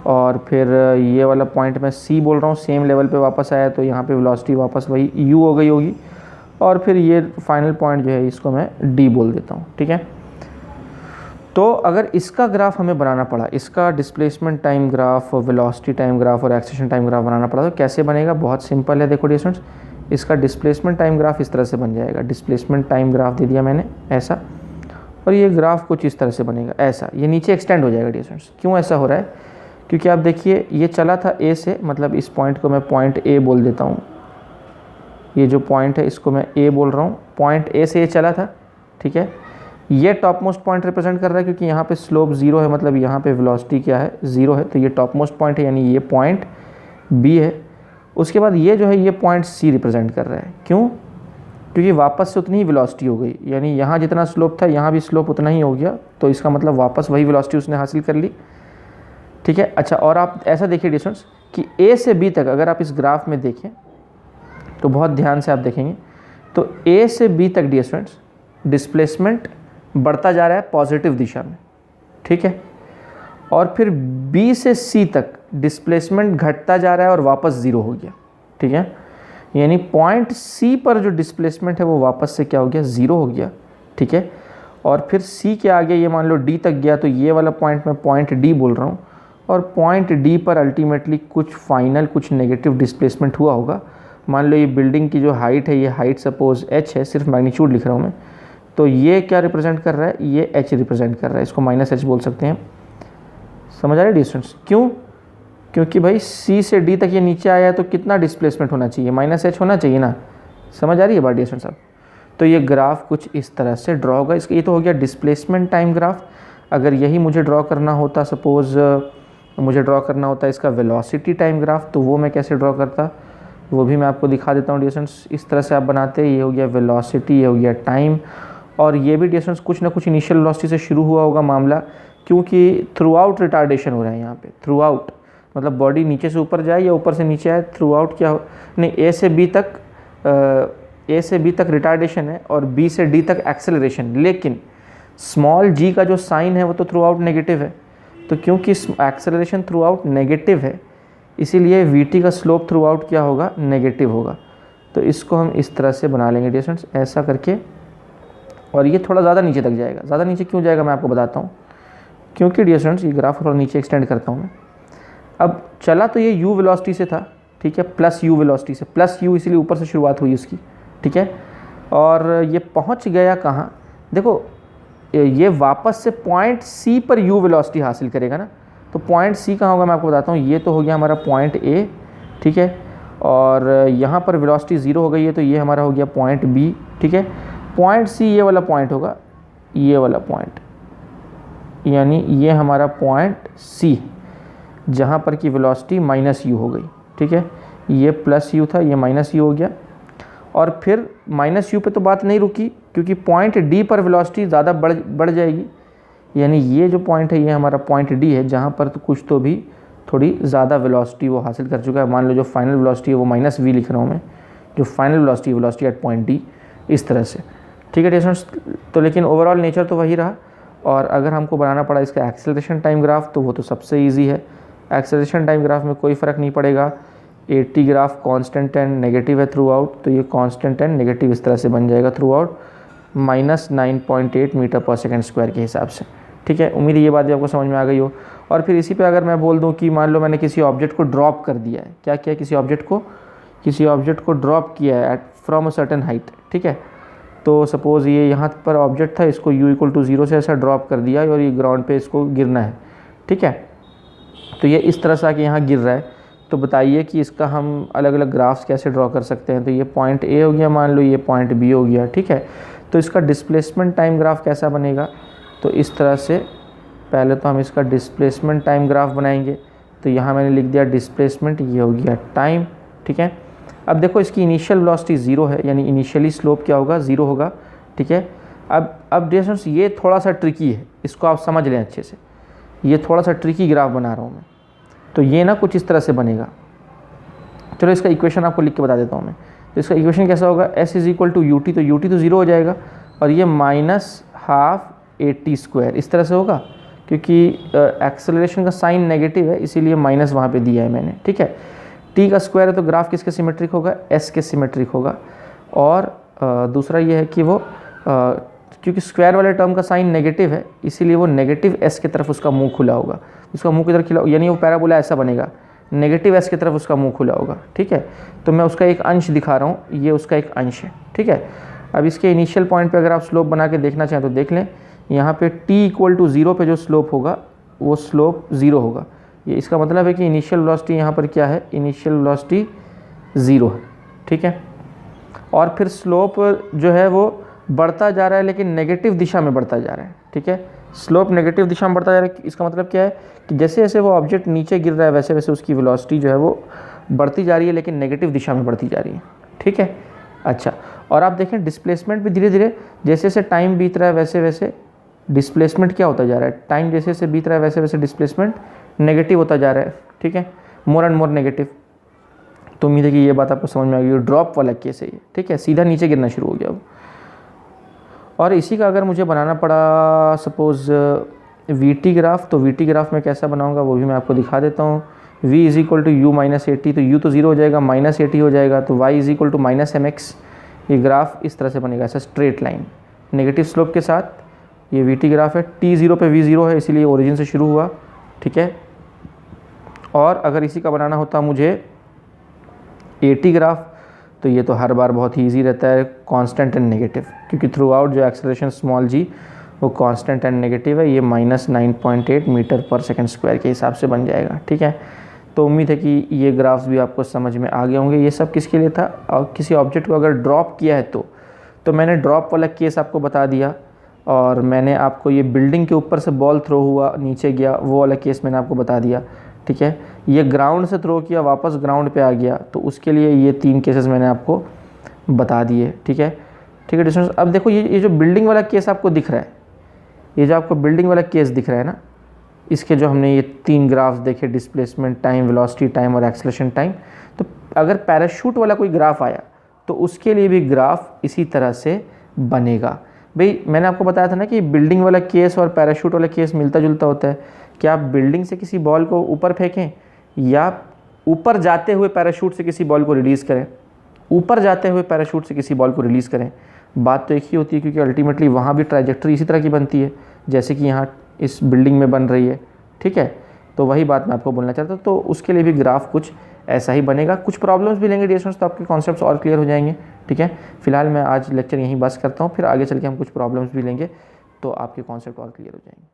S1: और फिर ये वाला पॉइंट मैं सी बोल रहा हूँ। सेम लेवल पे वापस आया तो यहाँ पे वेलोसिटी वापस वही यू हो गई होगी, और फिर ये फाइनल पॉइंट जो है इसको मैं डी बोल देता हूँ। ठीक है, तो अगर इसका ग्राफ हमें बनाना पड़ा, इसका displacement time graph, velocity time graph और एक्सेलरेशन टाइम ग्राफ बनाना पड़ा, तो कैसे बनेगा? बहुत सिंपल है। देखो डियर स्टूडेंट्स, इसका डिस्प्लेसमेंट टाइम ग्राफ इस तरह से बन जाएगा। डिस्प्लेसमेंट टाइम ग्राफ दे दिया मैंने ऐसा, और ये ग्राफ कुछ इस तरह से बनेगा ऐसा। ये नीचे एक्सटेंड हो जाएगा डियर स्टूडेंट्स। क्यों ऐसा हो रहा है? क्योंकि आप देखिए ये चला था ए से, मतलब इस पॉइंट को मैं पॉइंट ए बोल देता हूँ। ये जो पॉइंट है इसको मैं ए बोल रहा हूँ। पॉइंट ए से ये चला था। ठीक है, ये टॉप मोस्ट पॉइंट रिप्रेजेंट कर रहा है क्योंकि यहाँ पे स्लोप 0 है, मतलब यहाँ पे वेलोसिटी क्या है? 0 है, तो ये टॉप मोस्ट पॉइंट है, यानी ये पॉइंट बी है। उसके बाद ये जो है ये पॉइंट सी रिप्रेजेंट कर रहा है। क्यों? क्योंकि वापस से उतनी ही वेलोसिटी हो गई, यानी यहाँ जितना स्लोप था यहाँ भी स्लोप उतना ही हो गया, तो इसका मतलब वापस वही वेलोसिटी उसने हासिल कर ली। ठीक है, अच्छा, और आप ऐसा देखिए डिस्टेंस कि ए से बी तक अगर आप इस ग्राफ में देखें तो बहुत ध्यान से आप देखेंगे तो ए से बी तक डियर स्टूडेंट्स डिस्प्लेसमेंट बढ़ता जा रहा है पॉजिटिव दिशा में। ठीक है, और फिर बी से सी तक डिस्प्लेसमेंट घटता जा रहा है और वापस 0 हो गया। ठीक है, यानी पॉइंट सी पर जो डिस्प्लेसमेंट है वो वापस से क्या हो गया? 0 हो गया। ठीक है, और फिर सी के आगे ये मान लो डी तक गया, तो ये वाला पॉइंट मैं पॉइंट डी बोल रहा हूँ, और पॉइंट डी पर अल्टीमेटली कुछ नेगेटिव डिस्प्लेसमेंट हुआ होगा। मान लो ये बिल्डिंग की जो हाइट है, ये हाइट सपोज h है, सिर्फ मैग्नीट्यूड लिख रहा हूँ मैं, तो ये क्या रिप्रेजेंट कर रहा है? ये h रिप्रेजेंट कर रहा है, इसको -h बोल सकते हैं। समझ आ रहा है डिस्टेंस? क्यों? क्योंकि भाई C से D तक ये नीचे आया है तो कितना डिस्प्लेसमेंट होना चाहिए? -h होना चाहिए ना। समझ आ रही है बात डिस्टेंस साहब? तो ये ग्राफ कुछ इस तरह से ड्रॉ होगा। इसका ये तो हो गया डिस्प्लेसमेंट टाइम ग्राफ। अगर यही मुझे ड्रॉ करना होता, सपोज़ मुझे ड्रॉ करना होता इसका वेलोसिटी टाइम ग्राफ, तो वो मैं कैसे ड्रॉ करता वो भी मैं आपको दिखा देता हूँ डिस्टेंस। इस तरह से आप बनाते, ये हो गया वेलोसिटी, ये हो गया टाइम, और ये भी डिस्टेंस कुछ ना कुछ इनिशियल वेलोसिटी से शुरू हुआ होगा मामला, क्योंकि थ्रू आउट रिटार्डेशन हो रहा है यहाँ पे। थ्रू आउट मतलब बॉडी नीचे से ऊपर जाए या ऊपर से नीचे आए, थ्रू आउट क्या हो नहीं, ए से बी तक रिटार्डेशन है और बी से डी तक एक्सेलरेशन, लेकिन स्मॉल जी का जो साइन है वो तो थ्रू आउट नेगेटिव है। तो क्योंकि एक्सेलरेशन थ्रू आउट नेगेटिव है, इसीलिए वीटी का स्लोप थ्रू आउट क्या होगा? नेगेटिव होगा। तो इसको हम इस तरह से बना लेंगे डिस्टेंस ऐसा करके, और ये थोड़ा ज़्यादा नीचे तक जाएगा। ज़्यादा नीचे क्यों जाएगा मैं आपको बताता हूँ। क्योंकि डिस्टेंस ये ग्राफ थोड़ा नीचे एक्सटेंड करता हूँ मैं। अब चला तो ये u वेलोसिटी से था, ठीक है, प्लस यू वेलोसिटी से, प्लस यू इसलिए ऊपर से शुरुआत हुई उसकी, ठीक है। और ये पहुंच गया कहाँ, देखो ये वापस से पॉइंट सी पर यू वेलोसिटी हासिल करेगा ना, तो पॉइंट सी कहाँ होगा मैं आपको बताता हूँ। ये तो हो गया हमारा पॉइंट ए, ठीक है, और यहाँ पर वेलोसिटी 0 हो गई है, तो ये हमारा हो गया पॉइंट बी, ठीक है। पॉइंट सी ये वाला पॉइंट होगा, ये वाला पॉइंट, यानी ये हमारा पॉइंट सी, जहाँ पर की वेलोसिटी माइनस यू हो गई, ठीक है। ये प्लस यू था, ये माइनस यू हो गया, और फिर माइनस यू पे तो बात नहीं रुकी, क्योंकि पॉइंट डी पर वेलोसिटी ज़्यादा बढ़ जाएगी, यानी ये जो पॉइंट है ये हमारा पॉइंट डी है, जहाँ पर तो कुछ तो भी थोड़ी ज़्यादा वेलोसिटी वो हासिल कर चुका है। मान लो जो फाइनल वेलोसिटी है वो माइनस वी लिख रहा हूँ मैं, जो final velocity at point D, इस तरह से, ठीक है स्टूडेंट्स। तो लेकिन ओवरऑल नेचर तो वही रहा। और अगर हमको बनाना पड़ा इसका एक्सेलरेशन टाइम ग्राफ, तो वो तो सबसे ईजी है। एक्सेलरेशन टाइम ग्राफ में कोई फ़र्क नहीं पड़ेगा, eighty graph constant and negative है थ्रू आउट, तो ये कांस्टेंट एंड नेगेटिव इस तरह से बन जाएगा थ्रू आउट, -9.8 मीटर पर सेकंड स्क्वायर के हिसाब से, ठीक है। उम्मीद है ये बात भी आपको समझ में आ गई हो। और फिर इसी पे अगर मैं बोल दूं कि मान लो मैंने किसी ऑब्जेक्ट को ड्रॉप कर दिया है, क्या किया, किसी ऑब्जेक्ट को ड्रॉप किया है फ्रॉम अ सर्टेन हाइट, ठीक है। तो सपोज़ ये यहाँ पर ऑब्जेक्ट था, इसको u=0 से ऐसा ड्रॉप कर दिया और ये ग्राउंड पे इसको गिरना है, ठीक है। तो ये इस तरह से आके यहाँ गिर रहा है, तो बताइए कि इसका हम अलग अलग ग्राफ्स कैसे ड्रॉ कर सकते हैं। तो ये पॉइंट ए हो गया, मान लो ये पॉइंट बी हो गया, ठीक है। तो इसका डिस्प्लेसमेंट टाइम ग्राफ कैसा बनेगा, तो इस तरह से पहले तो हम इसका डिस्प्लेसमेंट टाइम ग्राफ बनाएंगे। तो यहाँ मैंने लिख दिया डिस्प्लेसमेंट, ये हो गया टाइम, ठीक है। अब देखो इसकी इनिशियल वेलोसिटी 0 है, यानी इनिशियली स्लोप क्या होगा, 0 होगा, ठीक है। अब डिस्टेंस ये थोड़ा सा ट्रिकी है, इसको आप समझ लें अच्छे से, ये थोड़ा सा ट्रिकी ग्राफ बना रहा हूँ मैं। तो ये ना कुछ इस तरह से बनेगा, चलो इसका इक्वेशन आपको लिख के बता देता हूँ मैं। तो इसका इक्वेशन कैसा होगा, S=ut, तो ut तो 0 हो जाएगा, और ये -12 AT², इस तरह से होगा, क्योंकि एक्सेलरेशन का साइन नेगेटिव है, इसीलिए माइनस वहाँ पे दिया है मैंने, ठीक है। t का स्क्वायर है तो ग्राफ किसके सिमेट्रिक होगा, s के सिमेट्रिक होगा। और दूसरा ये है कि वो क्योंकि स्क्वायर वाले टर्म का साइन नेगेटिव है, इसीलिए वो नेगेटिव s की तरफ उसका मुंह खुला होगा, उसका मुंह किधर खुला, यानी वो पैराबोला ऐसा बनेगा, नेगेटिव s की तरफ उसका मुंह खुला होगा, ठीक है। तो मैं उसका एक अंश दिखा रहा हूँ, ये उसका एक अंश है, ठीक है। अब इसके इनिशियल पॉइंट पे अगर आप स्लोप बना के देखना चाहें तो देख लें, यहाँ पे t=0 पे जो स्लोप होगा वो स्लोप 0 होगा। ये इसका मतलब है कि इनिशियल वेलोसिटी यहाँ पर क्या है, इनिशियल वेलोसिटी 0 है, ठीक है। और फिर स्लोप जो है वो बढ़ता जा रहा है, लेकिन नेगेटिव दिशा में बढ़ता जा रहा है, ठीक है। स्लोप नेगेटिव दिशा में बढ़ता जा रहा है, इसका मतलब क्या है कि जैसे जैसे वो ऑब्जेक्ट नीचे गिर रहा है वैसे वैसे उसकी वेलोसिटी जो है वो बढ़ती जा रही है, लेकिन नेगेटिव दिशा में बढ़ती जा रही है, ठीक है। अच्छा, और आप देखें डिस्प्लेसमेंट भी धीरे धीरे जैसे जैसे टाइम बीत रहा है वैसे वैसे डिस्प्लेसमेंट क्या होता जा रहा है, टाइम जैसे जैसे बीत रहा है वैसे वैसे डिस्प्लेसमेंट नेगेटिव होता जा रहा है, ठीक है, मोर एंड मोर नेगेटिव। तो उम्मीद है कि ये बात आपको समझ में आ गई। ड्रॉप वाला केस है ये, ठीक है, सीधा नीचे गिरना शुरू हो गया अब। और इसी का अगर मुझे बनाना पड़ा सपोज़ VT ग्राफ, तो VT ग्राफ में कैसा बनाऊंगा वो भी मैं आपको दिखा देता हूँ। v=u-80, तो u तो 0 हो जाएगा, -80 हो जाएगा, तो y=-mx। ये ग्राफ इस तरह से बनेगा, ऐसा स्ट्रेट लाइन नेगेटिव स्लोप के साथ। ये VT ग्राफ है, t0 पे v0 है, इसीलिए ओरिजिन से शुरू हुआ, ठीक है। और अगर इसी का बनाना होता मुझे AT ग्राफ, तो ये तो हर बार बहुत ही ईजी रहता है, कांस्टेंट एंड नेगेटिव, क्योंकि थ्रू आउट जो एक्सेलरेशन स्मॉल g वो कांस्टेंट एंड नेगेटिव है। ये -9.8 मीटर पर सेकंड स्क्वायर के हिसाब से बन जाएगा, ठीक है। तो उम्मीद है कि ये ग्राफ्स भी आपको समझ में आ गए होंगे। ये सब किसके लिए था, और किसी ऑब्जेक्ट को अगर ड्रॉप किया है तो मैंने ड्रॉप वाला केस आपको बता दिया, और मैंने आपको ये बिल्डिंग के ऊपर से बॉल थ्रो हुआ नीचे गया वो वाला केस मैंने आपको बता दिया, ठीक है। ये ग्राउंड से थ्रो किया वापस ग्राउंड पे आ गया, तो उसके लिए ये 3 केसेस मैंने आपको बता दिए, ठीक है, ठीक है डिस्टेंस। अब देखो ये जो बिल्डिंग वाला केस आपको दिख रहा है, ये जो आपको बिल्डिंग वाला केस दिख रहा है ना, इसके जो हमने ये 3 ग्राफ्स देखे, डिस्प्लेसमेंट टाइम, वेलोसिटी टाइम और एक्सेलरेशन टाइम, तो अगर पैराशूट वाला कोई ग्राफ आया तो उसके लिए भी ग्राफ इसी तरह से बनेगा। भाई मैंने आपको बताया था ना कि बिल्डिंग वाला केस और पैराशूट वाला केस मिलता जुलता होता है। क्या आप बिल्डिंग से किसी बॉल को ऊपर फेंकें या ऊपर जाते हुए पैराशूट से किसी बॉल को रिलीज़ करें, ऊपर जाते हुए पैराशूट से किसी बॉल को रिलीज़ करें, बात तो एक ही होती है, क्योंकि अल्टीमेटली वहाँ भी ट्राजेक्टरी इसी तरह की बनती है जैसे कि यहाँ इस बिल्डिंग में बन रही है, ठीक है। तो वही बात मैं आपको बोलना चाहता हूँ। तो उसके लिए भी ग्राफ कुछ ऐसा ही बनेगा। कुछ प्रॉब्लम्स भी लेंगे डियर स्टूडेंट्स, तो आपके कॉन्सेप्ट्स और क्लियर हो जाएंगे। ठीक है, फिलहाल मैं आज लेक्चर यहीं बस करता हूँ, फिर आगे चल के हम कुछ प्रॉब्लम्स भी लेंगे तो आपके कॉन्सेप्ट और क्लियर हो जाएंगे।